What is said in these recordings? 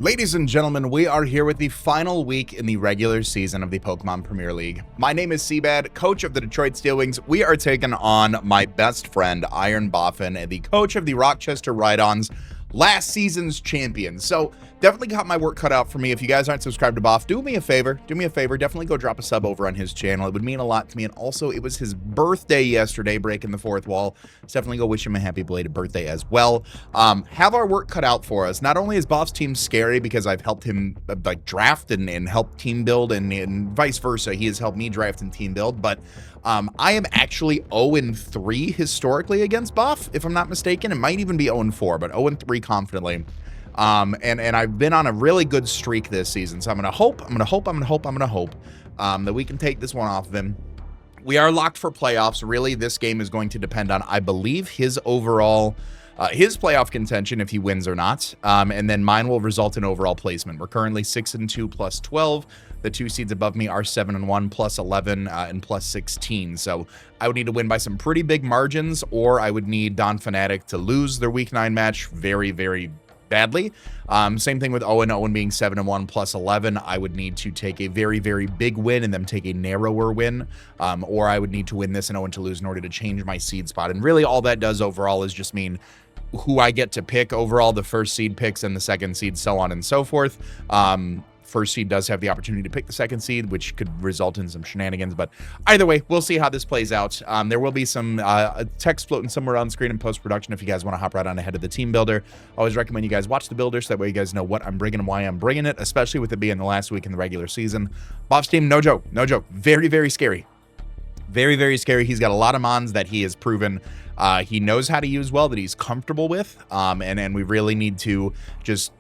Ladies and gentlemen, we are here with the final week in the regular season of the Pokemon Premier League. My name is CBAD, coach of the Detroit Steelwings. We are taking on my best friend, Iron Boffin, the coach of the Rochester Rhydons, last season's champions. So definitely got my work cut out for me. If you guys aren't subscribed to Boff, do me a favor. Definitely go drop a sub over on his channel. It would mean a lot to me. And also, it was his birthday yesterday, breaking the fourth wall. Let's definitely go wish him a happy belated birthday as well. Have our work cut out for us. Not only is Boff's team scary because I've helped him like draft and help team build and vice versa. He has helped me draft and team build, but I am actually 0-3 historically against Boff, if I'm not mistaken. It might even be 0-4, but 0-3 confidently. And I've been on a really good streak this season. So I'm going to hope that we can take this one off of him. We are locked for playoffs. Really, this game is going to depend on, I believe, his overall, his playoff contention, if he wins or not. And then mine will result in overall placement. We're currently 6-2 plus 12. The two seeds above me are 7-1 plus 11 and plus 16. So I would need to win by some pretty big margins, or I would need Don Fanatic to lose their week 9 match very, very badly. Same thing with 0-0 being 7-1 plus 11. I would need to take a very, very big win and then take a narrower win, or I would need to win this and 0 to lose in order to change my seed spot. And really all that does overall is just mean who I get to pick overall, the first seed picks and the second seed, so on and so forth. First seed does have the opportunity to pick the second seed, which could result in some shenanigans. But either way, we'll see how this plays out. There will be some text floating somewhere on screen in post-production if you guys want to hop right on ahead of the team builder. I always recommend you guys watch the builder so that way you guys know what I'm bringing and why I'm bringing it, especially with it being the last week in the regular season. Boff's team, no joke. Very, very scary. Very, very scary. He's got a lot of mons that he has proven he knows how to use well, that he's comfortable with, and we really need to just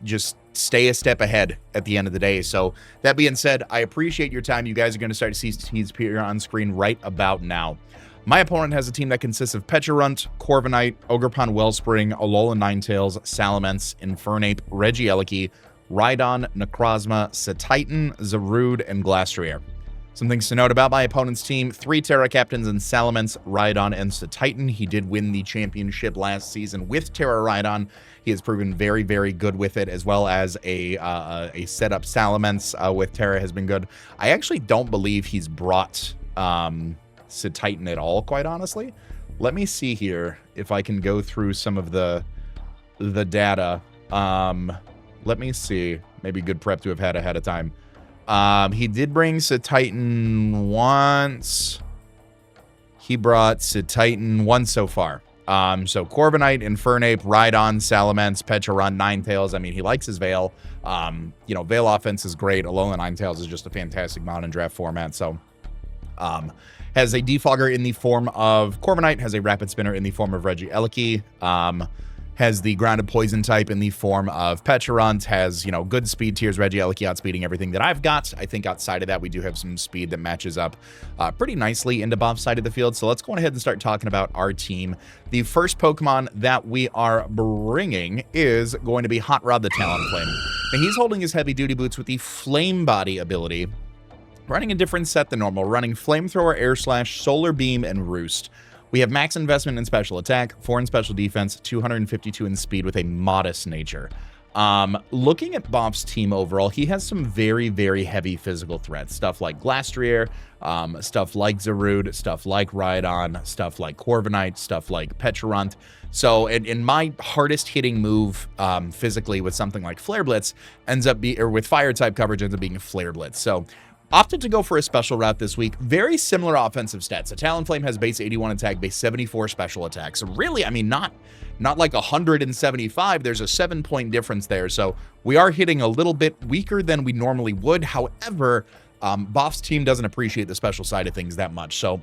stay a step ahead at the end of the day. So that being said, I appreciate your time. You guys are going to start to see teams appear on screen right about now. My opponent has a team that consists of Pecharunt, Corviknight, Ogerpon Wellspring, Alolan Ninetales, Salamence, Infernape, Regieleki, Rhydon, Necrozma, Satitan, Zarude, and Glastrier. Some things to note about my opponent's team: 3 Terra Captains in Salamence, Rhydon, and Satitan. He did win the championship last season with Terra Rhydon. He has proven very, very good with it, as well as a setup Salamence with Terra has been good. I actually don't believe he's brought Satitan at all, quite honestly. Let me see here if I can go through some of the data. Let me see. Maybe good prep to have had ahead of time. He did bring Satitan once. He brought Satitan once so far. So Corviknight, Infernape, Rhydon, Salamence, Pecharunt, Ninetales. I mean, he likes his Veil. You know, Veil offense is great. Alolan Ninetales is just a fantastic mount in draft format. So, has a Defogger in the form of Corviknight, has a Rapid Spinner in the form of Regieleki, has the grounded poison type in the form of Pecharunt, has, you know, good speed tiers, Regieleki outspeeding everything that I've got. I think outside of that, we do have some speed that matches up pretty nicely into Boff's side of the field. So let's go ahead and start talking about our team. The first Pokemon that we are bringing is going to be Hot Rod the Talonflame. And he's holding his heavy duty boots with the Flame Body ability, running a different set than normal, running Flamethrower, Air Slash, Solar Beam, and Roost. We have max investment in special attack, 4 in special defense, 252 in speed with a modest nature. Looking at Boff's team overall, he has some very, very heavy physical threats. Stuff like Glastrier, stuff like Zarude, stuff like Rhydon, stuff like Corviknight, stuff like Pecharunt. So, in my hardest hitting move physically with something like Flare Blitz ends up being, or with fire type coverage ends up being Flare Blitz. So, opted to go for a special route this week. Very similar offensive stats. A Talonflame has base 81 attack, base 74 special attack. So really, I mean, not like 175. There's a 7-point difference there. So we are hitting a little bit weaker than we normally would. However, Boff's team doesn't appreciate the special side of things that much. So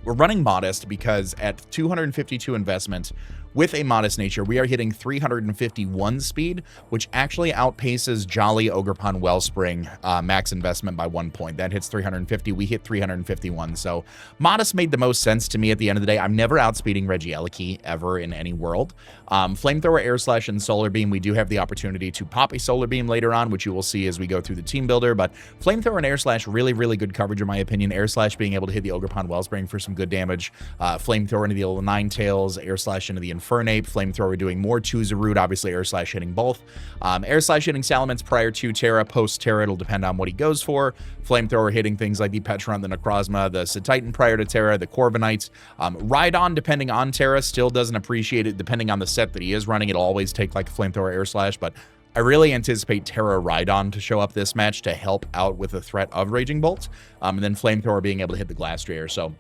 we're running modest because at 252 investment, with a modest nature, we are hitting 351 speed, which actually outpaces Jolly Ogerpon Wellspring max investment by 1 point. That hits 350. We hit 351. So modest made the most sense to me at the end of the day. I'm never outspeeding Regieleki ever in any world. Flamethrower, Air Slash, and Solar Beam. We do have the opportunity to pop a Solar Beam later on, which you will see as we go through the team builder. But Flamethrower and Air Slash, really, really good coverage in my opinion. Air Slash being able to hit the Ogerpon Wellspring for some some good damage. Flamethrower into the old Ninetales, Air Slash into the Infernape, Flamethrower doing more to Zarude, obviously Air Slash hitting both. Air Slash hitting Salamence prior to Terra, post Terra, it'll depend on what he goes for. Flamethrower hitting things like the Petron, the Necrozma, the Cetitan prior to Terra, the Corviknight. Rhydon, depending on Terra, still doesn't appreciate it. Depending on the set that he is running, it'll always take like a Flamethrower Air Slash, but I really anticipate Terra Rhydon to show up this match to help out with the threat of Raging Bolt, and then Flamethrower being able to hit the Glastrier. So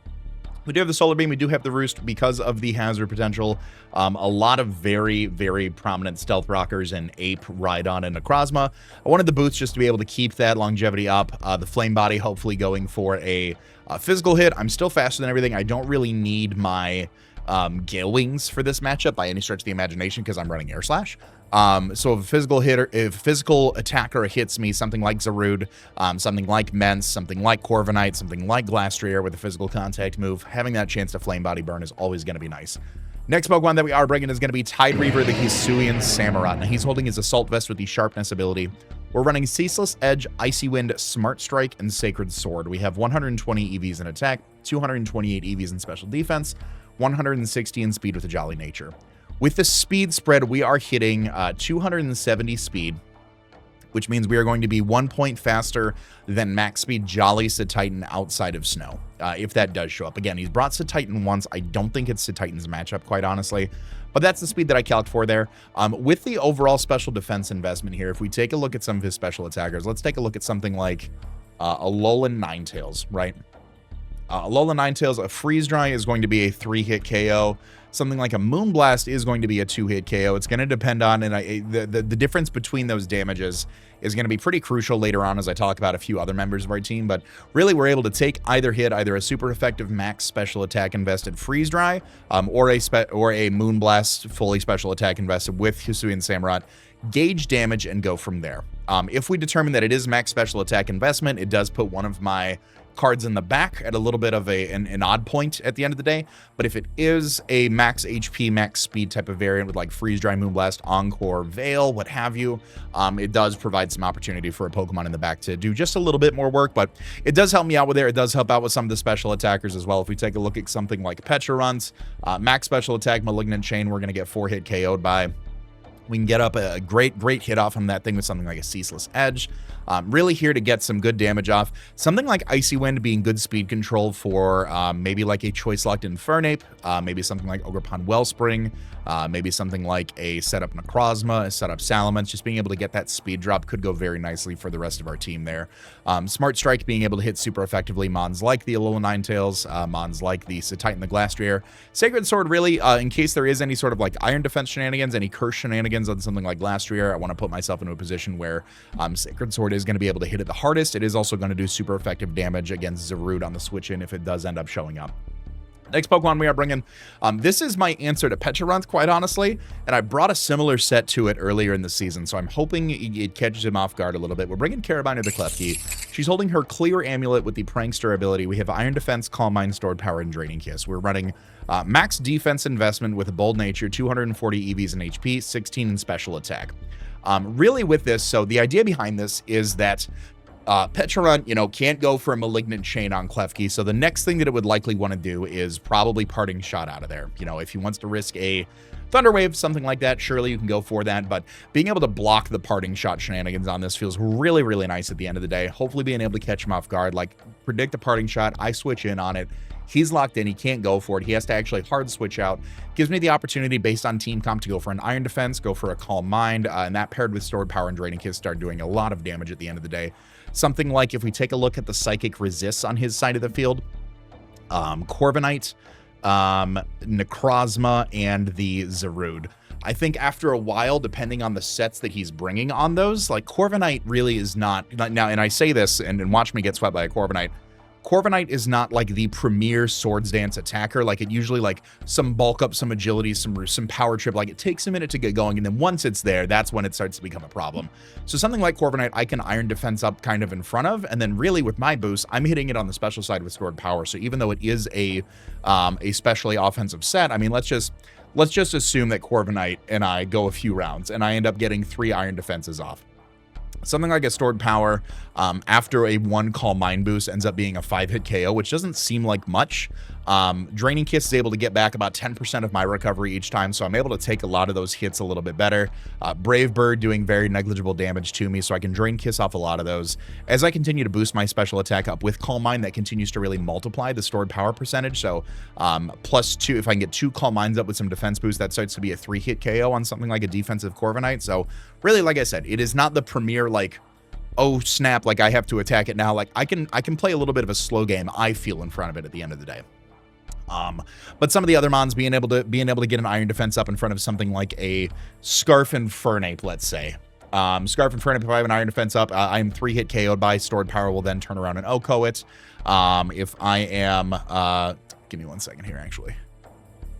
we do have the Solar Beam, we do have the Roost because of the hazard potential. A lot of very, very prominent Stealth Rockers in Ape, Rhydon, and Necrozma. I wanted the boots just to be able to keep that longevity up. The Flame Body hopefully going for a physical hit. I'm still faster than everything. I don't really need my Gale Wings for this matchup by any stretch of the imagination because I'm running Air Slash. So if a physical attacker hits me, something like Zarude, something like Mence, something like Corviknight, something like Glastrier with a physical contact move, having that chance to Flame Body burn is always going to be nice. Next Pokemon that we are bringing is going to be Tide Reaver, the Hisuian Samurott. Now he's holding his Assault Vest with the Sharpness ability. We're running Ceaseless Edge, Icy Wind, Smart Strike, and Sacred Sword. We have 120 EVs in attack, 228 EVs in special defense, 160 in speed with a Jolly Nature. With the speed spread, we are hitting 270 speed, which means we are going to be 1 point faster than max speed Jolly Cetitan outside of Snow, if that does show up. Again, he's brought Cetitan once. I don't think it's Cetitan's matchup, quite honestly, but that's the speed that I calc for there. With the overall special defense investment here, if we take a look at some of his special attackers, let's take a look at something like Alolan Ninetales, right? Alolan Ninetales, a Freeze Dry is going to be a 3-hit KO. Something like a Moonblast is going to be a 2-hit KO. It's going to depend on, and the difference between those damages is going to be pretty crucial later on as I talk about a few other members of our team. But really, we're able to take either hit, either a super effective max special attack invested Freeze Dry, or a Moonblast fully special attack invested with Hisuian Samurott, gauge damage, and go from there. If we determine that it is max special attack investment, it does put one of my cards in the back at a little bit of an odd point at the end of the day. But if it is a max HP, max speed type of variant with like Freeze Dry, Moonblast, Encore, Veil, what have you, it does provide some opportunity for a Pokemon in the back to do just a little bit more work. But it does help me out with there. It does help out with some of the special attackers as well. If we take a look at something like Pecharunt, max special attack, Malignant Chain, we're going to get 4-hit KO'd by. We can get up a great hit off on that thing with something like a Ceaseless Edge. Really here to get some good damage off. Something like Icy Wind being good speed control for maybe like a Choice Locked Infernape, maybe something like Ogerpon Wellspring, maybe something like a setup Necrozma, a setup Salamence. Just being able to get that speed drop could go very nicely for the rest of our team there. Smart Strike being able to hit super effectively Mons like the Alolan Ninetales, Mons like the Cetitan, the Glastrier. Sacred Sword really, in case there is any sort of like Iron Defense shenanigans, any Curse shenanigans on something like Glastrier, I want to put myself into a position where Sacred Sword is going to be able to hit it the hardest. It is also going to do super effective damage against Zarude on the switch in if it does end up showing up. Next Pokemon we are bringing, this is my answer to Pecharunt, quite honestly, and I brought a similar set to it earlier in the season, so I'm hoping it catches him off guard a little bit. We're bringing Carabiner the Klefki. She's holding her Clear Amulet with the Prankster ability. We have Iron Defense, Calm Mind, Stored Power, and Draining Kiss. We're running max defense investment with a Bold Nature, 240 EVs in HP, 16 in special attack. Really with this, so the idea behind this is that Pecharunt, can't go for a Malignant Chain on Klefki, so the next thing that it would likely want to do is probably Parting Shot out of there. If he wants to risk a Thunder Wave, something like that, surely you can go for that, but being able to block the Parting Shot shenanigans on this feels really, really nice at the end of the day. Hopefully being able to catch him off guard, like predict a Parting Shot, I switch in on it, he's locked in, he can't go for it, he has to actually hard switch out. Gives me the opportunity based on team comp to go for an Iron Defense, go for a Calm Mind, and that paired with Stored Power and Draining Kiss start doing a lot of damage at the end of the day. Something like if we take a look at the Psychic Resists on his side of the field, Corviknight, Necrozma, and the Zarude. I think after a while, depending on the sets that he's bringing on those, like Corviknight really is not, now, and I say this, and watch me get swept by a Corviknight, Corviknight is not like the premier Swords Dance attacker. Like it usually like some bulk up, some agility, some power trip. Like it takes a minute to get going, and then once it's there, that's when it starts to become a problem. So something like Corviknight, I can Iron Defense up kind of in front of, and then really with my boost, I'm hitting it on the special side with Stored Power. So even though it is a specially offensive set, I mean, let's just assume that Corviknight and I go a few rounds, and I end up getting 3 Iron Defenses off. Something like a stored power after a 1-call mind boost ends up being a 5-hit KO, which doesn't seem like much. Draining Kiss is able to get back about 10% of my recovery each time, so I'm able to take a lot of those hits a little bit better. Brave Bird doing very negligible damage to me, so I can Drain Kiss off a lot of those. As I continue to boost my special attack up with Calm Mind, that continues to really multiply the stored power percentage, so +2, if I can get 2 Calm Minds up with some defense boost, that starts to be a 3-hit KO on something like a defensive Corviknight. So really, like I said, it is not the premier, like, oh snap, like I have to attack it now. Like I can play a little bit of a slow game, I feel, in front of it at the end of the day. But some of the other mons being able to get an Iron Defense up in front of something like a Scarf and Fernape, let's say. Scarf and Fernape, if I have an Iron Defense up, I am 3-hit KO'd by. Stored power will then turn around and OHKO it. If I am, give me 1 second here, actually.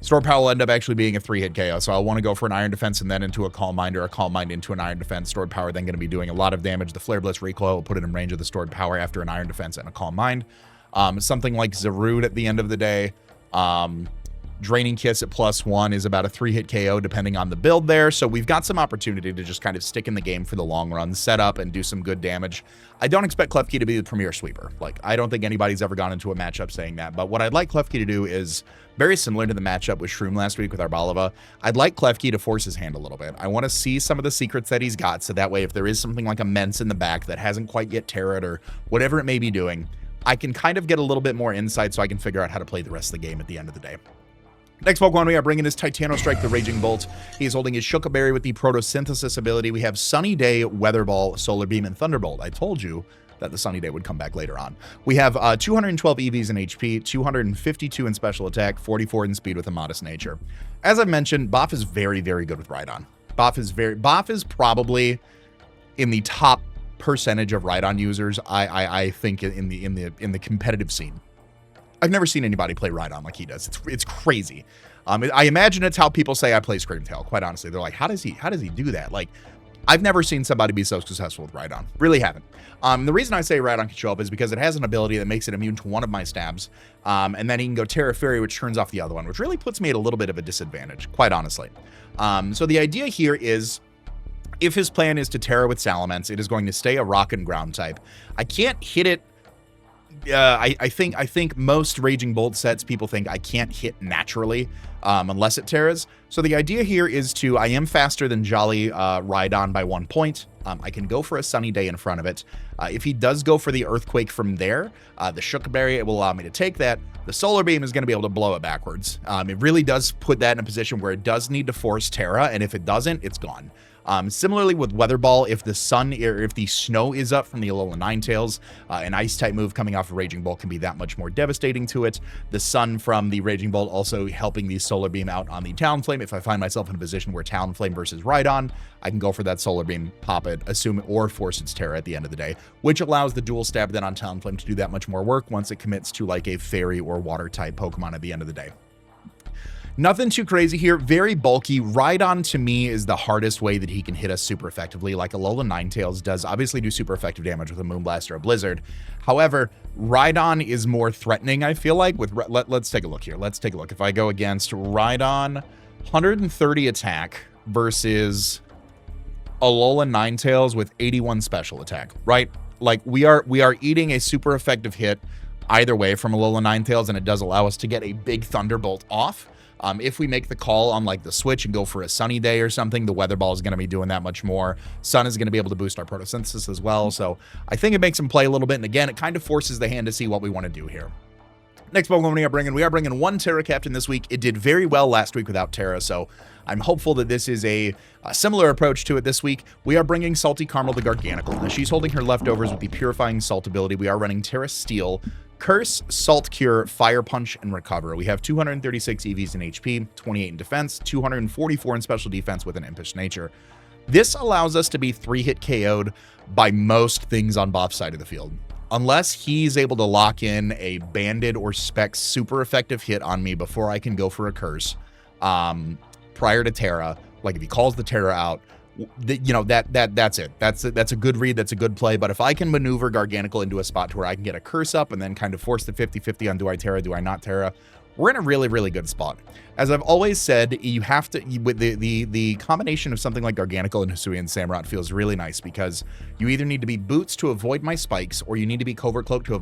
Stored power will end up actually being a 3-hit KO, so I'll want to go for an Iron Defense and then into a Calm Mind, or a Calm Mind into an Iron Defense. Stored power then going to be doing a lot of damage. The Flare Blitz recoil will put it in range of the stored power after an Iron Defense and a Calm Mind. Something like Zarude at the end of the day. Draining Kiss at +1 is about a 3-hit KO depending on the build there, so we've got some opportunity to just kind of stick in the game for the long run, set up, and do some good damage. I don't expect Klefki to be the premier sweeper. Like, I don't think anybody's ever gone into a matchup saying that, but what I'd like Klefki to do is very similar to the matchup with Shroom last week with Arbalava. I'd like Klefki to force his hand a little bit. I want to see some of the secrets that he's got, so that way if there is something like a Mence in the back that hasn't quite yet Terra'd or whatever it may be doing, I can kind of get a little bit more insight so I can figure out how to play the rest of the game at the end of the day. Next Pokemon we are bringing is Titano Strike, the Raging Bolt. He is holding his Shuckleberry with the Photosynthesis ability. We have Sunny Day, Weather Ball, Solar Beam, and Thunderbolt. I told you that the Sunny Day would come back later on. We have 212 EVs in HP, 252 in special attack, 44 in speed with a modest nature. As I've mentioned, Boff is very, very good with Rhydon. Boff is probably in the top percentage of Rhydon users, I think, in the competitive scene. I've never seen anybody play Rhydon like he does. It's crazy. I imagine it's how people say I play Screamtail. Quite honestly, they're like, how does he do that? Like, I've never seen somebody be so successful with Rhydon. Really haven't. The reason I say Rhydon can show up is because it has an ability that makes it immune to one of my stabs, and then he can go Terra Fairy, which turns off the other one, which really puts me at a little bit of a disadvantage, quite honestly. So the idea here is, if his plan is to Terra with Salamence, it is going to stay a rock and ground type. I can't hit it. I think most Raging Bolt sets, people think I can't hit naturally unless it Terras. So the idea here is I am faster than Jolly Rhydon by 1 point. I can go for a Sunny Day in front of it. If he does go for the Earthquake from there, the Shuckleberry, it will allow me to take that. The Solar Beam is going to be able to blow it backwards. It really does put that in a position where it does need to force Terra, and if it doesn't, it's gone. Similarly with Weather Ball, if the snow is up from the Alola Ninetales, an Ice type move coming off of Raging Bolt can be that much more devastating to it. The Sun from the Raging Bolt also helping the Solar Beam out on the Talonflame. If I find myself in a position where Talonflame versus Rhydon, I can go for that Solar Beam, pop it, assume it, or force its Terra at the end of the day, which allows the dual stab then on Talonflame to do that much more work once it commits to like a Fairy or Water type Pokemon at the end of the day. Nothing too crazy here, very bulky. Rhydon to me is the hardest way that he can hit us super effectively. Like Alola Ninetales does obviously do super effective damage with a Moonblast or a Blizzard. However, Rhydon is more threatening, I feel like. Let's take a look here. Let's take a look. If I go against Rhydon, 130 attack versus Alola Ninetales with 81 special attack, right? Like we are eating a super effective hit either way from Alola Ninetales, and it does allow us to get a big Thunderbolt off. If we make the call on like the switch and go for a Sunny Day or something, the Weather Ball is going to be doing that much more. Sun is going to be able to boost our Photosynthesis as well. So I think it makes him play a little bit. And again, it kind of forces the hand to see what we want to do here. Next Pokemon we are bringing one Terra Captain this week. It did very well last week without Terra, so I'm hopeful that this is a similar approach to it this week. We are bringing Salty Caramel the Garganacl. Now she's holding her leftovers with the Purifying Salt ability. We are running Terra Steel, Curse, Salt Cure, Fire Punch, and Recover. We have 236 EVs in HP, 28 in defense, 244 in special defense with an Impish nature. This allows us to be 3-hit KO'd by most things on Boff's side of the field. Unless he's able to lock in a Banded or Spec super effective hit on me before I can go for a Curse prior to Terra, like if he calls the Terra out, that's it. That's a good read. That's a good play. But if I can maneuver Garganacl into a spot to where I can get a Curse up and then kind of force the 50-50 on do I Terra, do I not Terra, we're in a really, really good spot. As I've always said, you have to, with the combination of something like Garganacl and Hisuian Samurott feels really nice, because you either need to be Boots to avoid my spikes, or you need to be Covert Cloak to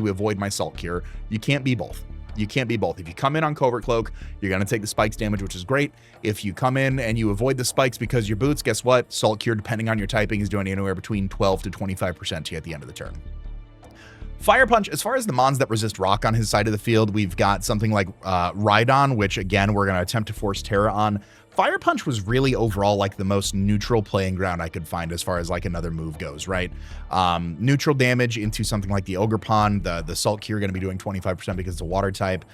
avoid my Salt Cure. You can't be both. You can't be both. If you come in on Covert Cloak, you're going to take the spikes damage, which is great. If you come in and you avoid the spikes because you're Boots, guess what? Salt Cure, depending on your typing, is doing anywhere between 12 to 25% to you at the end of the turn. Fire Punch, as far as the mons that resist rock on his side of the field, we've got something like Rhydon, which again, we're going to attempt to force Terra on. Fire Punch was really overall like the most neutral playing ground I could find as far as like another move goes, right? Neutral damage into something like the Ogre Pond, the Salt Cure going to be doing 25% because it's a water type.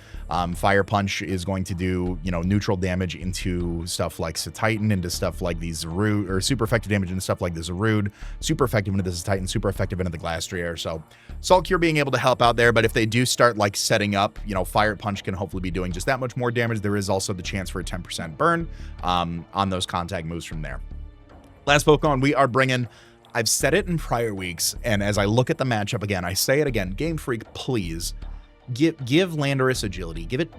Fire Punch is going to do, you know, neutral damage into stuff like Titan, into stuff like these Zarude, or super effective damage into stuff like the Zarude, super effective into the Titan, super effective into the Glastrier. So Salt Cure being able to help out there, but if they do start like setting up, you know, Fire Punch can hopefully be doing just that much more damage. There is also the chance for a 10% burn on those contact moves from there. Last Pokemon we are bringing, I've said it in prior weeks, and as I look at the matchup again, I say it again, Game Freak, please give Landorus agility. Give it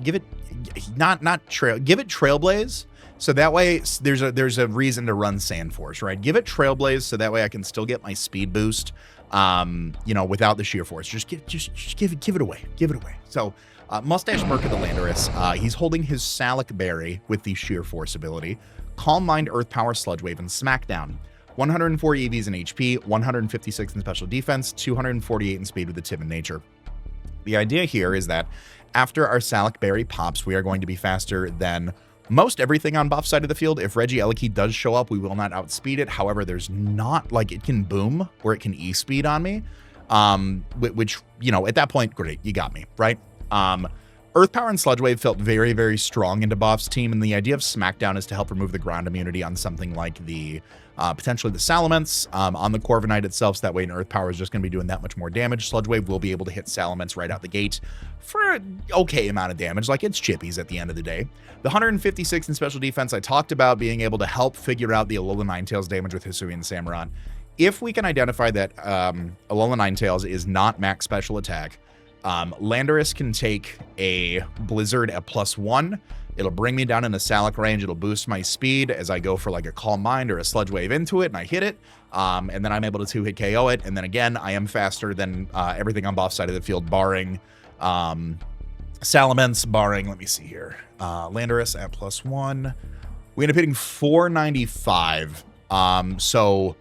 Trailblaze, so that way there's a reason to run Sandforce, right? Give it Trailblaze so that way I can still get my speed boost, you know, without the Sheer Force. Just give it away. Give it away. So Mustache Merc of the Landorus, he's holding his Salac Berry with the Sheer Force ability, Calm Mind, Earth Power, Sludge Wave, and Smackdown. 104 EVs in HP, 156 in special defense, 248 in speed with the Timid nature. The idea here is that after our Salac Berry pops, we are going to be faster than most everything on buff side of the field. If Regieleki does show up, we will not outspeed it. However, there's not, like, it can boom or it can E-speed on me, which, you know, at that point, great, you got me, right? Earth Power and Sludge Wave felt very, very strong into Boff's team, and the idea of Smackdown is to help remove the ground immunity on something like the potentially the Salamence on the Corviknight itself, so that way an Earth Power is just going to be doing that much more damage. Sludge Wave will be able to hit Salamence right out the gate for an okay amount of damage, like it's chippies at the end of the day. The 156 in special defense, I talked about being able to help figure out the Alola Ninetales damage with Hisuian Samurott. If we can identify that Alola Ninetales is not max special attack, Landorus can take a Blizzard at +1. It'll bring me down in the Salac range. It'll boost my speed as I go for like a Calm Mind or a Sludge Wave into it, and I hit it. And then I'm able to 2-hit KO it. And then again, I am faster than everything on both side of the field, barring Salamence, barring, let me see here, Landorus at +1. We end up hitting 495. So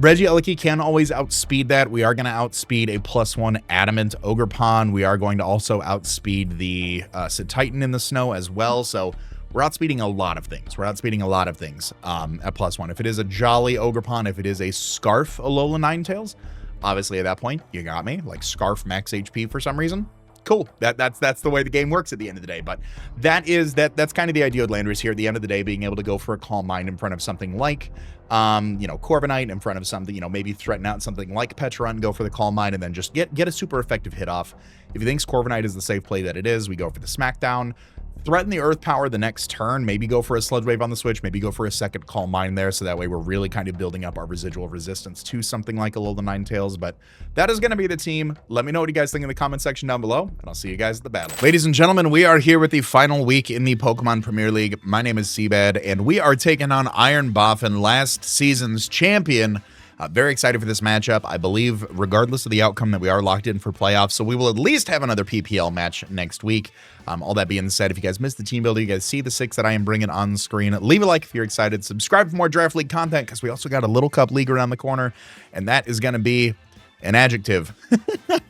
Regieleki can always outspeed that. We are going to outspeed a +1 Adamant Ogerpon. We are going to also outspeed the Titan in the snow as well. So we're outspeeding a lot of things. We're outspeeding a lot of things at +1. If it is a Jolly Ogerpon, if it is a Scarf Alola Ninetales, obviously at that point, you got me. Like Scarf max HP for some reason. Cool. That's the way the game works at the end of the day. But that's kind of the idea of Landorus here at the end of the day, being able to go for a Calm Mind in front of something like you know, Corviknight, in front of something, you know, maybe threaten out something like Petra and go for the Calm Mind, and then just get a super effective hit off. If he thinks Corviknight is the safe play that it is, we go for the Smackdown. Threaten the Earth Power the next turn, maybe go for a Sludge Wave on the switch, maybe go for a second Calm Mind there, so that way we're really kind of building up our residual resistance to something like Alola Ninetales. But that is going to be the team. Let me know what you guys think in the comment section down below, and I'll see you guys at the battle. Ladies and gentlemen, we are here with the final week in the Pokemon Premier League. My name is CBAD, and we are taking on Iron Boffin, last season's champion. Very excited for this matchup. I believe, regardless of the outcome, that we are locked in for playoffs, so we will at least have another PPL match next week. All that being said, if you guys missed the team builder, you guys see the 6 that I am bringing on screen, leave a like if you're excited. Subscribe for more Draft League content, because we also got a Little Cup League around the corner, and that is going to be an adjective.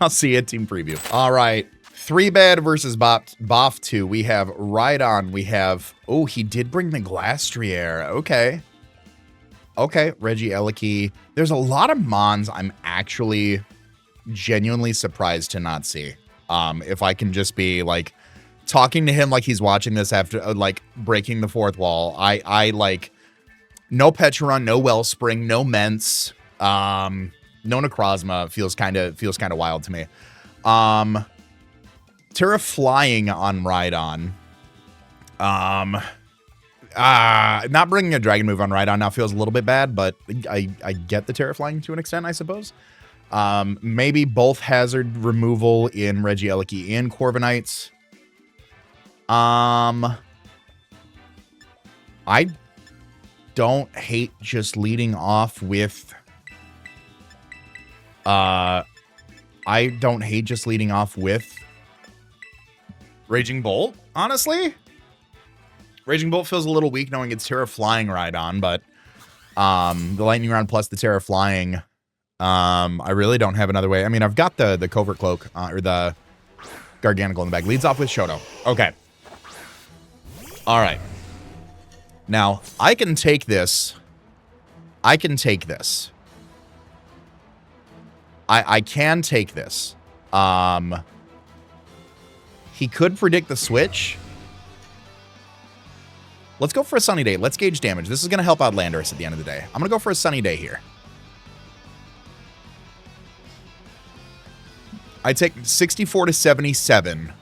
I'll see you at Team Preview. All right. 3-Bad versus Boff 2. We have Rhydon. We have... Oh, he did bring the Glastrier. Okay. Okay, Regieleki. There's a lot of Mons I'm actually genuinely surprised to not see. If I can just be like talking to him like he's watching this after like breaking the fourth wall. I like no Petron, no Wellspring, no Mence, no Necrozma. Feels kind of wild to me. Terra Flying on Rhydon. Not bringing a Dragon move on Rhydon now feels a little bit bad, but I get the Terra Flying to an extent, I suppose. Maybe both hazard removal in Regieleki and Corviknight. I don't hate just leading off with... Raging Bolt, honestly. Raging Bolt feels a little weak knowing it's Terra Flying Rhydon, but the Lightning Round plus the Terra Flying, I really don't have another way. I mean, I've got the Covert Cloak, or the Gargantual in the bag. Leads off with Shoto. Okay. All right. Now, I can take this. I can take this. I can take this. He could predict the switch. Let's go for a Sunny Day. Let's gauge damage. This is going to help out Landorus at the end of the day. I'm going to go for a Sunny Day here. I take 64 to 77.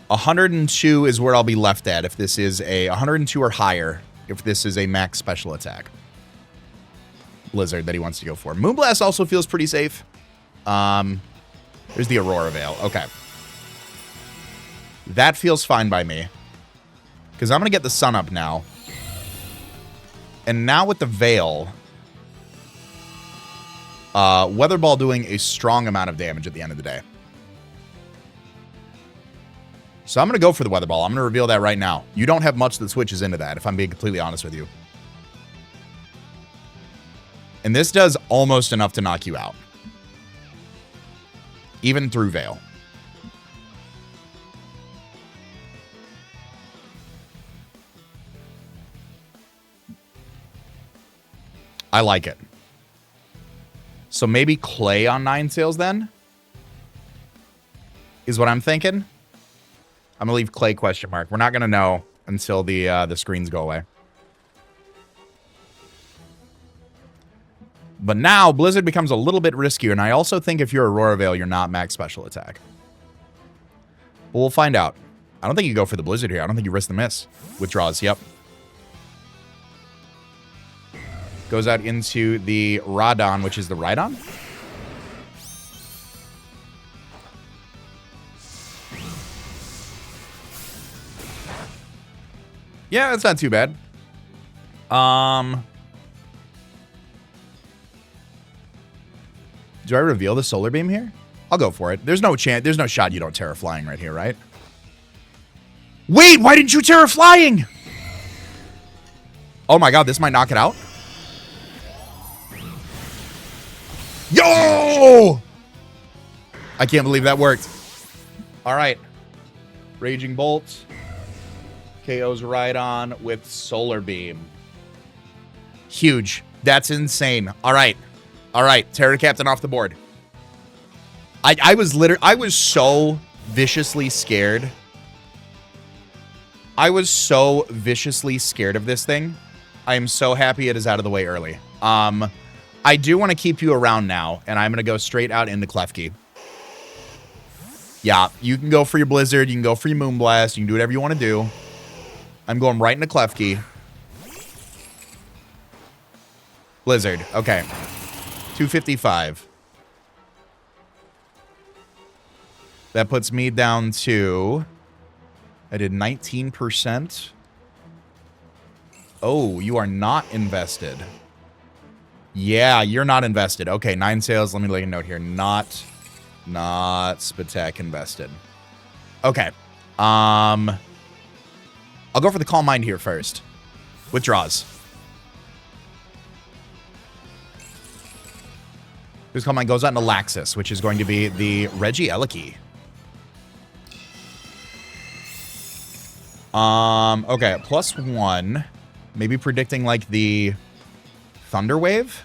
102 is where I'll be left at if this is a 102 or higher if this is a max special attack. Blizzard that he wants to go for. Moonblast also feels pretty safe. There's the Aurora Veil. Okay. That feels fine by me. Because I'm going to get the sun up now. And now with the Veil, Weather Ball doing a strong amount of damage at the end of the day. So I'm going to go for the Weather Ball. I'm going to reveal that right now. You don't have much that switches into that, if I'm being completely honest with you. And this does almost enough to knock you out. Even through Veil. I like it. So maybe Clay on 9 Tails then? Is what I'm thinking. I'm going to leave Clay question mark. We're not going to know until the screens go away. But now, Blizzard becomes a little bit riskier, and I also think if you're Aurora Veil, you're not max special attack. But we'll find out. I don't think you go for the Blizzard here. I don't think you risk the miss. Withdraws, yep. Goes out into the Rhydon, which is the Rhydon. Yeah, that's not too bad. Do I reveal the Solar Beam here? I'll go for it. There's no chance. There's no shot you don't Terra Flying right here, right? Wait, why didn't you Terra Flying? Oh my god, this might knock it out. Yo! I can't believe that worked. All right. Raging Bolt. KO's Rhydon with Solar Beam. Huge. That's insane. All right. All right. Terra Captain off the board. I was so viciously scared. I was so viciously scared of this thing. I am so happy it is out of the way early. I do want to keep you around now, and I'm going to go straight out into Klefki. Yeah, you can go for your Blizzard. You can go for your Moonblast. You can do whatever you want to do. I'm going right into Klefki. Blizzard. Okay. 255. That puts me down to... I did 19%. Oh, you are not invested. Yeah, you're not invested. Okay, 9 sales. Let me lay a note here. Not Spatek invested. Okay. I'll go for the Calm Mind here first. Withdraws. This Calm Mind goes out into Laxus, which is going to be the Regieleki. Okay, +1. Maybe predicting like the Thunder Wave.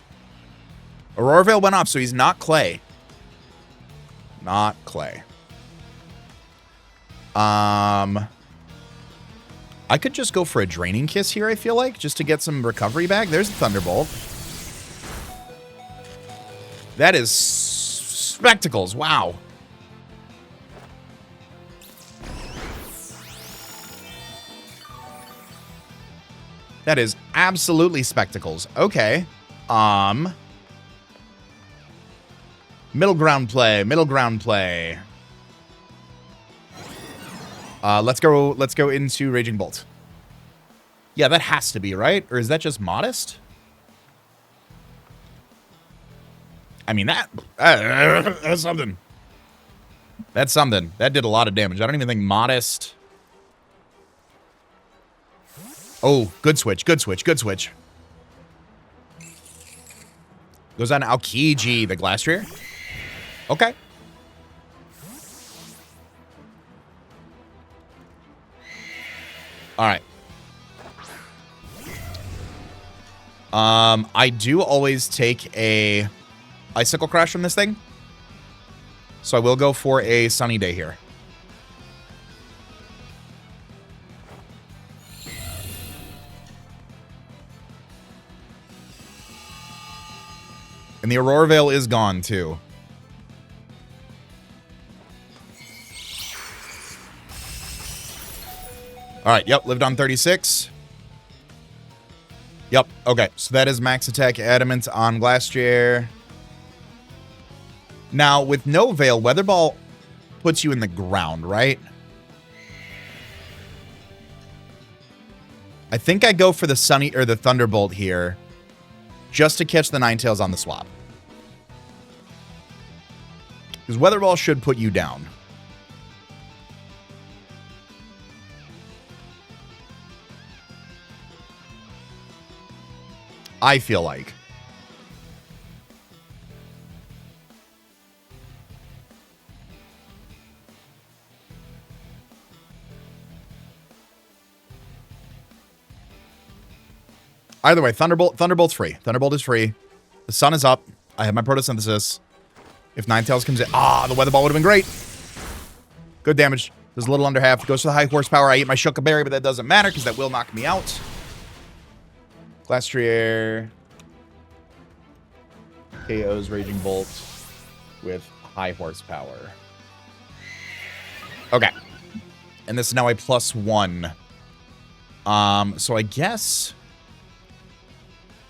Aurora Veil went off, so he's not Clay. Not Clay. I could just go for a Draining Kiss here, I feel like, just to get some recovery back. There's the Thunderbolt. That is spectacles. Wow. That is absolutely spectacles. Okay. Middle ground play. Middle ground play. Let's go into Raging Bolt. Yeah, that has to be, right? Or is that just modest? I mean, that's something. That's something. That did a lot of damage. I don't even think modest. Oh, good switch, good switch, good switch. Goes on Aokiji, the Glastrier. Okay. All right. I do always take a Icicle Crash from this thing. So I will go for a Sunny Day here. And the Aurora Veil is gone, too. All right, yep, lived on 36. Yep, okay, so that is max attack adamant on Glastrier. Now, with no Veil, Weather Ball puts you in the ground, right? I think I go for the Sunny or the Thunderbolt here, just to catch the Ninetales on the swap. Because Weather Ball should put you down. I feel like. Either way, Thunderbolt's free. Thunderbolt is free. The sun is up. I have my Photosynthesis. If Ninetales comes in... Ah, the Weather Ball would have been great. Good damage. There's a little under half. Goes for the high horsepower. I eat my Shuka Berry, but that doesn't matter because that will knock me out. Glastrier KO's Raging Bolt with high horsepower. Okay. And this is now a +1. So I guess...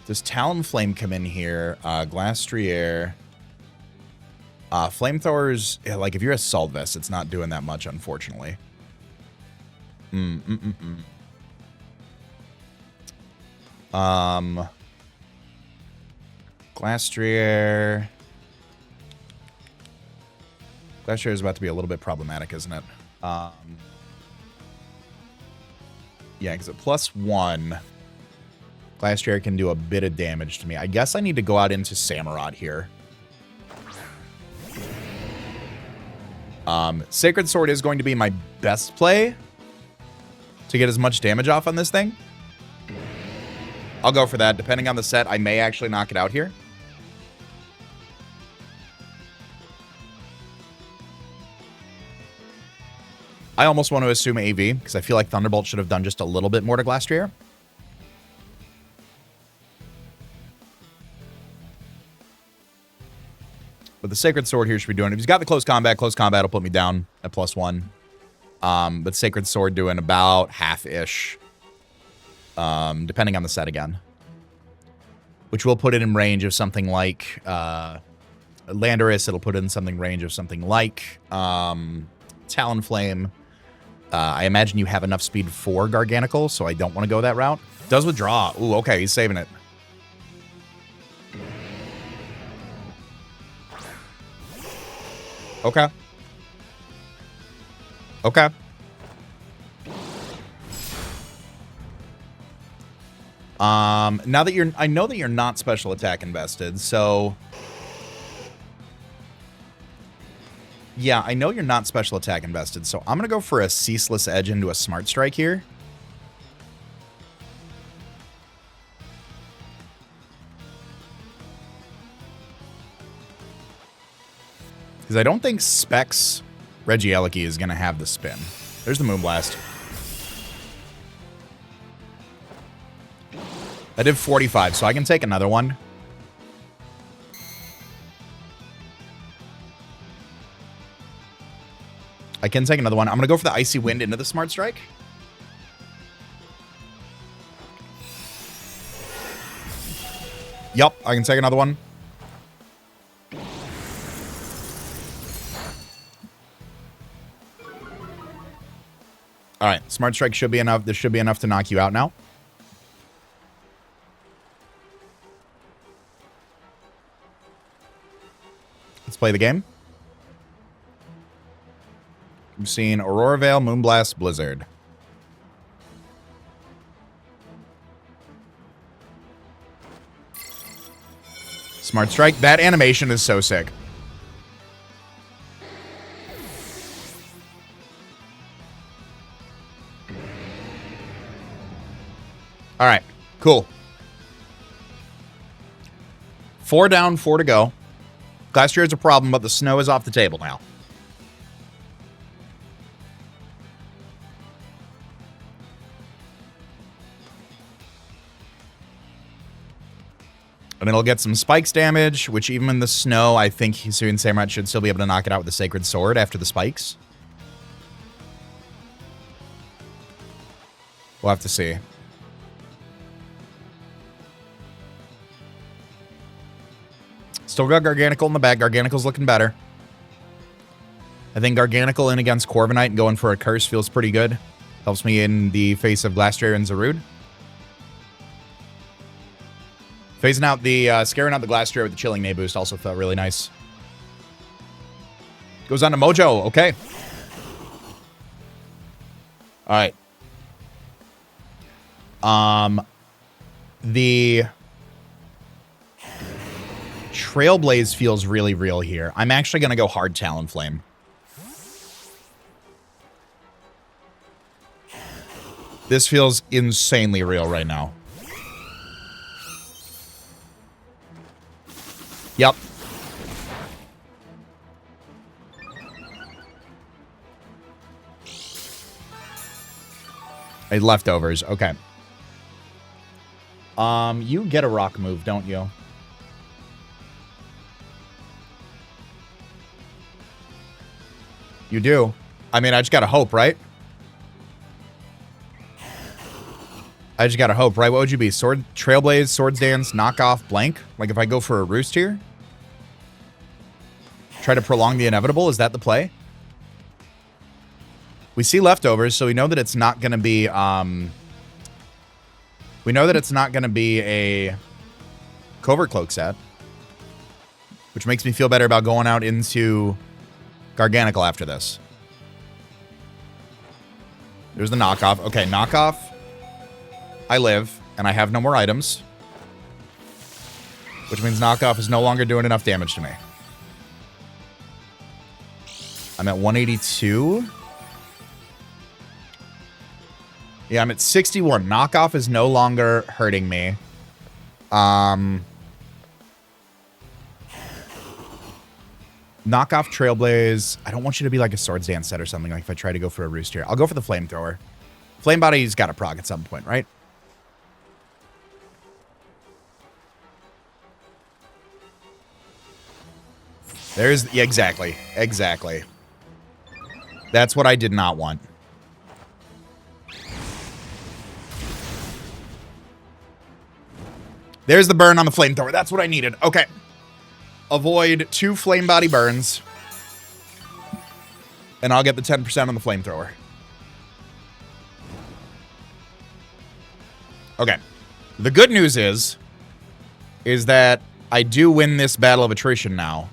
Does Talonflame come in here? Glastrier. Flamethrowers, yeah, like if you're Assault Vest, it's not doing that much, unfortunately. Glastrier. Glastrier is about to be a little bit problematic, isn't it? Yeah, because at +1, Glastrier can do a bit of damage to me. I guess I need to go out into Samurott here. Sacred Sword is going to be my best play to get as much damage off on this thing. I'll go for that. Depending on the set, I may actually knock it out here. I almost want to assume AV, because I feel like Thunderbolt should have done just a little bit more to Glastrier. But the Sacred Sword here should be doing it. If he's got the close combat will put me down at +1. But Sacred Sword doing about half-ish. Depending on the set again. Which will put it in range of something like Landorus. It'll put it in something range of something like Talonflame. I imagine you have enough speed for Garganical, so I don't want to go that route. Does withdraw. Ooh, okay, he's saving it. Okay. Okay. Now that I know that you're not special attack invested, so yeah, I know you're not special attack invested, so I'm gonna go for a Ceaseless Edge into a Smart Strike here. Because I don't think Specs Regieleki is gonna have the spin. There's the Moonblast. I did 45, so I can take another one. I can take another one. I'm going to go for the Icy Wind into the Smart Strike. Yup, I can take another one. Smart Strike should be enough. This should be enough to knock you out now. Let's play the game. I'm seeing Aurora Veil, Moonblast, Blizzard. Smart Strike. That animation is so sick. All right, cool. 4 down, 4 to go. Glastrier is a problem, but the snow is off the table now. And it'll get some spikes damage, which even in the snow, I think Hisuian Samurai should still be able to knock it out with the Sacred Sword after the spikes. We'll have to see. Still got Garganical in the bag. Garganical's looking better. I think Garganical in against Corviknight and going for a Curse feels pretty good. Helps me in the face of Glastrier and Zarude. Phasing out the, scaring out the Glastrier with the Chilling Neigh boost also felt really nice. Goes on to Mojo. Okay. All right. The Trailblaze feels really real here. I'm actually going to go hard Talonflame. This feels insanely real right now. Yep. Leftovers. Okay. You get a rock move, don't you? You do. I mean, I just gotta hope, right? I just gotta hope, right? What would you be? Sword, Trailblaze, Swords Dance, Knockoff, Blank? Like if I go for a Roost here? Try to prolong the inevitable? Is that the play? We see leftovers, so we know that it's not gonna be, we know that it's not gonna be a Covert Cloak set. Which makes me feel better about going out into Garganical after this. There's the knockoff. Okay, knockoff. I live, and I have no more items. Which means knockoff is no longer doing enough damage to me. I'm at 182. Yeah, I'm at 61. Knockoff is no longer hurting me. Knockoff Trailblaze. I don't want you to be like a Swords Dance set or something, like if I try to go for a Roost here. I'll go for the Flamethrower. Flame Body's got a proc at some point, right? There's... Yeah, exactly. Exactly. That's what I did not want. There's the burn on the Flamethrower. That's what I needed. Okay. Avoid 2 Flame Body burns. And I'll get the 10% on the Flamethrower. Okay. The good news is that I do win this battle of attrition now.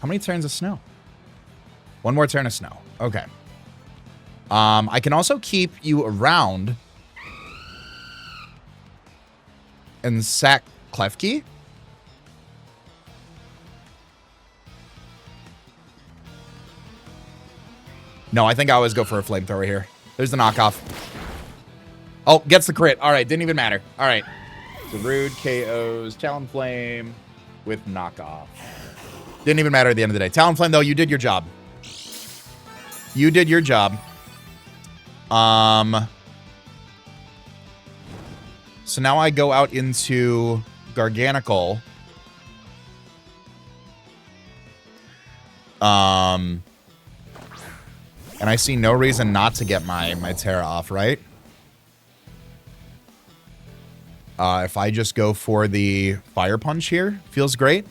How many turns of snow? 1 more turn of snow. Okay. I can also keep you around and sack Klefki. No, I think I always go for a Flamethrower here. There's the knockoff. Oh, gets the crit. All right, didn't even matter. All right. Zarude KOs Talonflame with knockoff. Didn't even matter at the end of the day. Talonflame, though, you did your job. You did your job. So now I go out into Garganical. And I see no reason not to get my Terra off, right? If I just go for the Fire Punch here, feels great.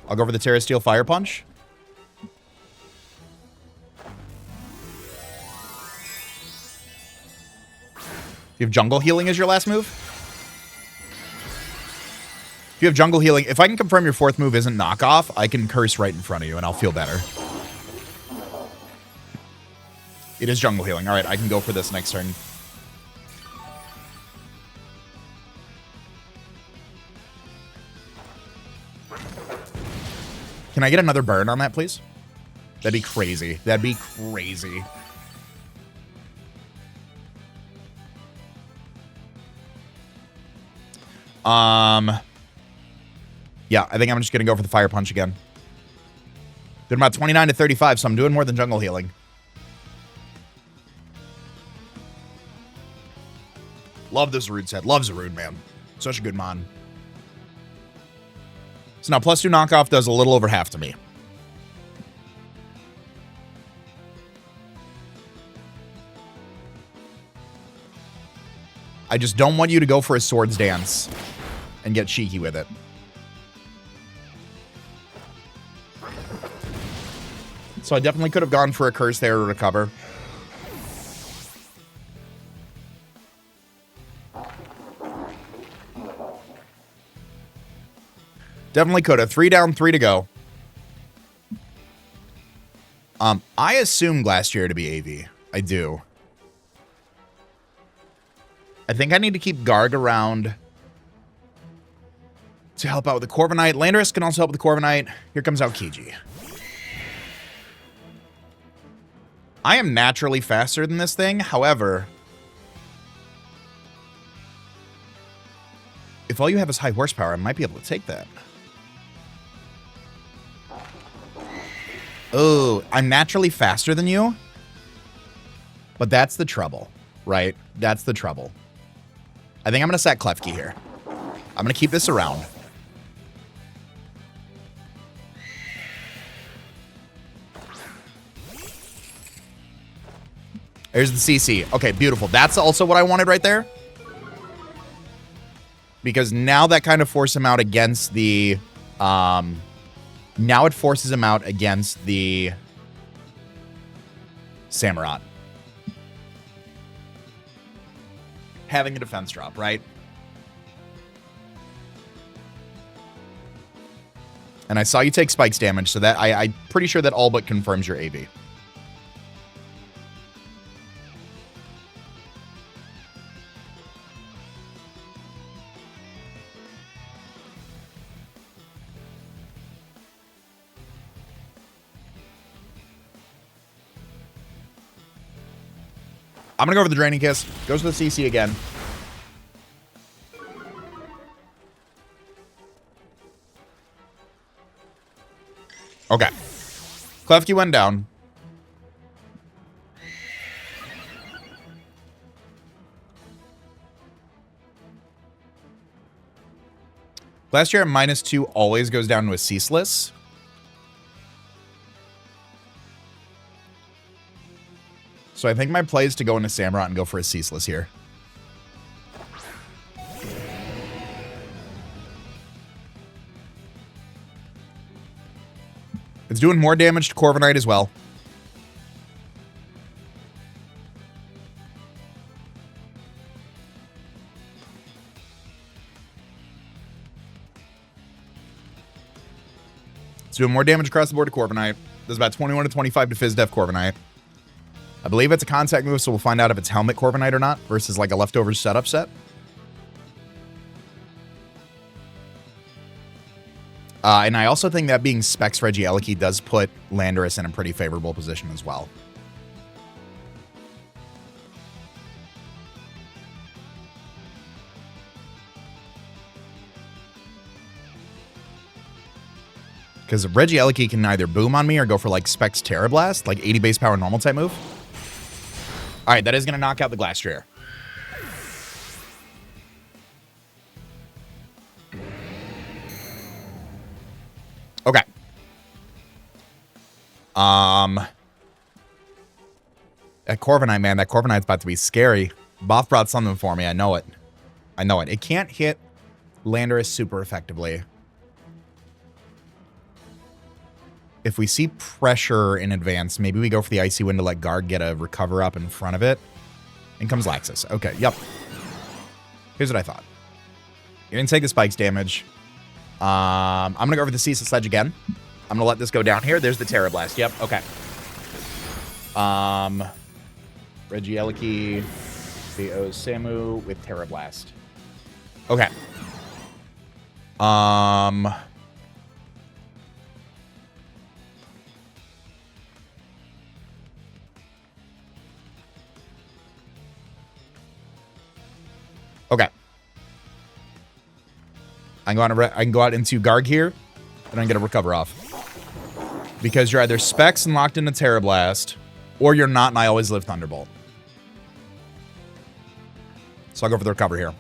I'll go for the Terra Steel Fire Punch. You have jungle healing as your last move? If you have jungle healing, if I can confirm your fourth move isn't knockoff, I can curse right in front of you and I'll feel better. It is jungle healing. All right, I can go for this next turn. Can I get another burn on that, please? That'd be crazy. That'd be crazy. Yeah, I think I'm just going to go for the Fire Punch again. Doing about 29 to 35, so I'm doing more than jungle healing. Love this Zarude set. Love Zarude, man. Such a good mon. So now +2 knockoff does a little over half to me. I just don't want you to go for a Swords Dance and get cheeky with it. So I definitely could have gone for a curse there to recover. Definitely could have. 3 down, 3 to go. I assume Glastrier to be AV. I do. I think I need to keep Garg around to help out with the Corviknight. Landorus can also help with the Corviknight. Here comes Aokiji. I am naturally faster than this thing. However, if all you have is high horsepower, I might be able to take that. Oh, I'm naturally faster than you. But that's the trouble, right? That's the trouble. I think I'm going to sack Klefki here. I'm going to keep this around. There's the CC. Okay, beautiful. That's also what I wanted right there. Because now that kind of forces him out against the... now it forces him out against the Samurott. Having a defense drop, right? And I saw you take spikes damage, so that I'm pretty sure that all but confirms your AV. I'm going to go for the Draining Kiss. Goes for the CC again. Okay. Klefki went down. Last year at -2 always goes down to a Ceaseless. So I think my play is to go into Samurott and go for a Ceaseless here. It's doing more damage to Corviknight as well. It's doing more damage across the board to Corviknight. There's about 21 to 25 to Fizdef Corviknight. I believe it's a contact move, so we'll find out if it's Helmet Corviknight or not, versus like a leftover setup set. And I also think that being Specs Regieleki does put Landorus in a pretty favorable position as well. Because Regieleki can either boom on me or go for like Specs Terra Blast, like 80 base power normal type move. All right, that is going to knock out the Glastrier. Okay. That Corviknight, man, that Corviknight's about to be scary. Boff brought something for me. I know it. I know it. It can't hit Landorus super effectively. If we see pressure in advance, maybe we go for the Icy Wind to let Garg get a recover up in front of it. In comes Laxus. Okay, yep. Here's what I thought. You're going to take the spikes damage. I'm going to go over the Ceaseless Edge again. I'm going to let this go down here. There's the Terra Blast. Yep, okay. Regieleki, the Samu with Terra Blast. Okay. Okay. I can go out into Garg here, and I'm going to recover off. Because you're either Specs and locked into Terra Blast, or you're not, and I always live Thunderbolt. So I'll go for the recover here.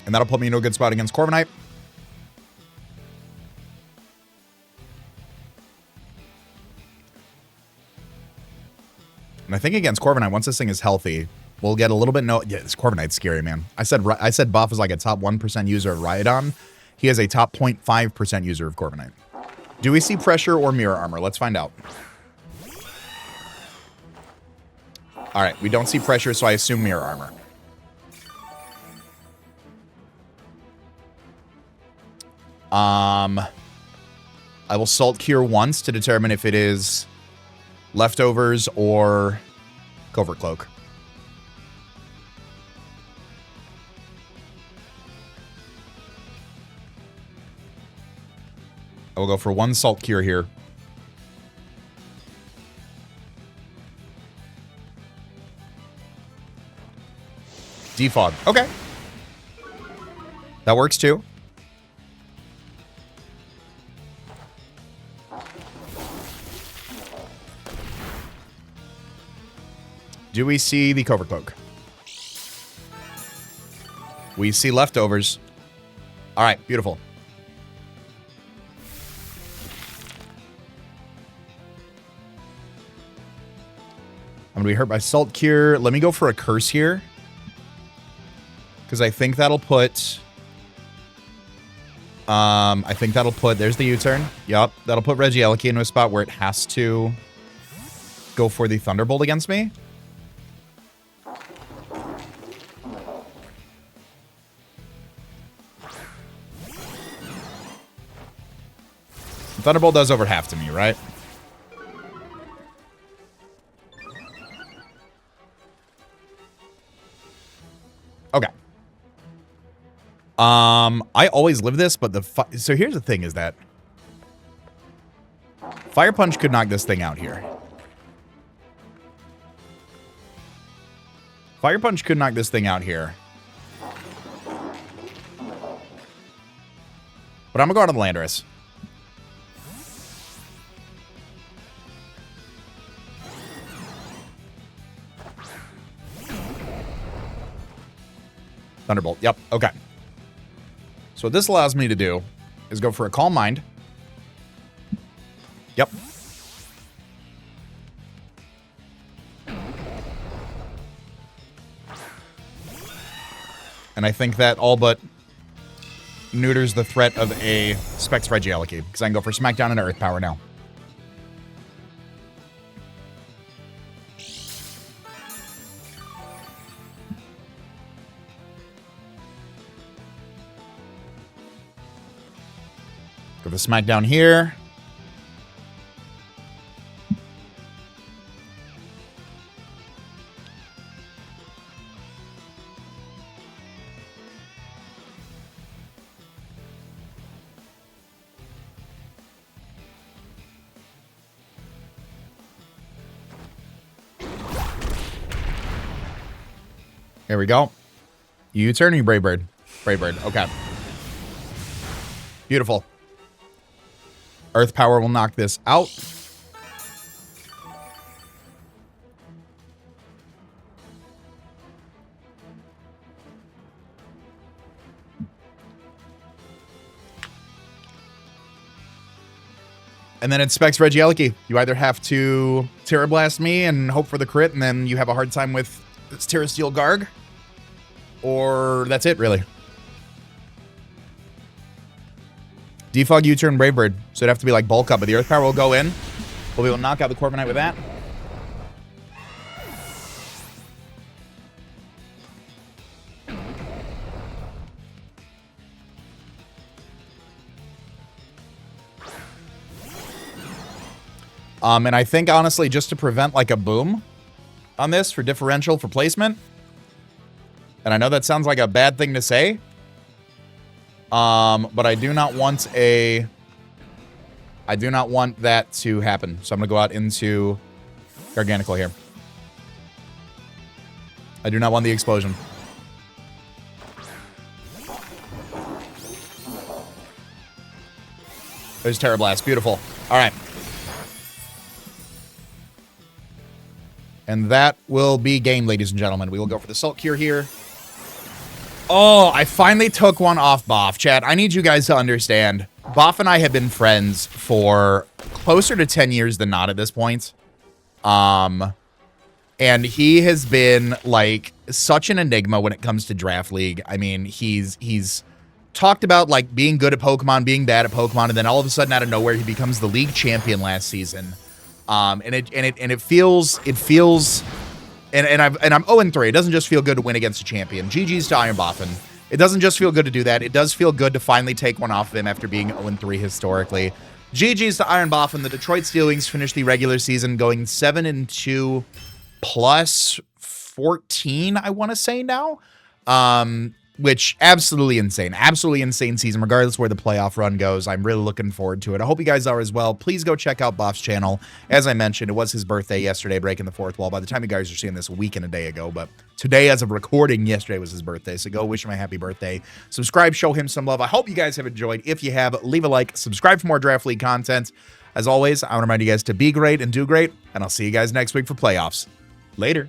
And that'll put me into a good spot against Corviknight. And I think against Corviknight, once this thing is healthy, we'll get a little bit yeah, this Corviknight's scary, man. I said Buff is like a top 1% user of Rhydon. He is a top 0.5% user of Corviknight. Do we see pressure or mirror armor? Let's find out. All right, we don't see pressure, so I assume mirror armor. I will Salt Cure once to determine if it is Leftovers or Covert Cloak. I will go for one Salt Cure here. Defog. Okay. That works too. Do we see the Covert Cloak? We see Leftovers. All right, beautiful. I'm going to be hurt by Salt Cure. Let me go for a Curse here. Because I think that'll put... there's the U-turn. Yup, that'll put Regieleki into a spot where it has to go for the Thunderbolt against me. Thunderbolt does over half to me, right? Okay. I always live this, but so here's the thing is that Fire Punch could knock this thing out here. Fire Punch could knock this thing out here. But I'm gonna go out on the Landorus. Thunderbolt. Yep. Okay. So what this allows me to do is go for a Calm Mind. Yep. And I think that all but neuters the threat of a Specs Regieleki, because I can go for Smackdown and Earth Power now. Go for Smackdown here. There we go. You turn or you Brave Bird? Brave Bird. Okay. Beautiful. Earth Power will knock this out. And then it Specs Regieleki. You either have to Terra Blast me and hope for the crit, and then you have a hard time with this Terra Steel Garg. Or that's it, really. Defog, U-turn, Brave Bird. So it'd have to be like bulk up, but the Earth Power will go in. We'll be able to knock out the Corviknight with that. And I think, honestly, just to prevent, like, a boom on this for differential for placement, and I know that sounds like a bad thing to say, but I do not want that to happen. So I'm going to go out into Gargantical here. I do not want the explosion. There's Terra Blast. Beautiful. All right. And that will be game, ladies and gentlemen. We will go for the Salt Cure here. Oh, I finally took one off Boff. Chat, I need you guys to understand. Boff and I have been friends for closer to 10 years than not at this point. And he has been, like, such an enigma when it comes to Draft League. I mean, he's talked about, like, being good at Pokemon, being bad at Pokemon, and then all of a sudden, out of nowhere, he becomes the league champion last season. And it feels and I'm 0-3. It doesn't just feel good to win against a champion. GG's to Iron Boffin. It doesn't just feel good to do that. It does feel good to finally take one off of him after being 0-3 historically. GG's to Iron Boffin. The Detroit Steel Wings finished the regular season going 7-2 plus 14, I want to say now. Which absolutely insane season, regardless where the playoff run goes. I'm really looking forward to it. I hope you guys are as well. Please go check out Boff's channel. As I mentioned, it was his birthday yesterday, breaking the fourth wall. By the time you guys are seeing this, a week and a day ago, but today, as of recording, yesterday was his birthday. So go wish him a happy birthday. Subscribe, show him some love. I hope you guys have enjoyed. If you have, leave a like, subscribe for more Draft League content. As always, I want to remind you guys to be great and do great, and I'll see you guys next week for playoffs. Later.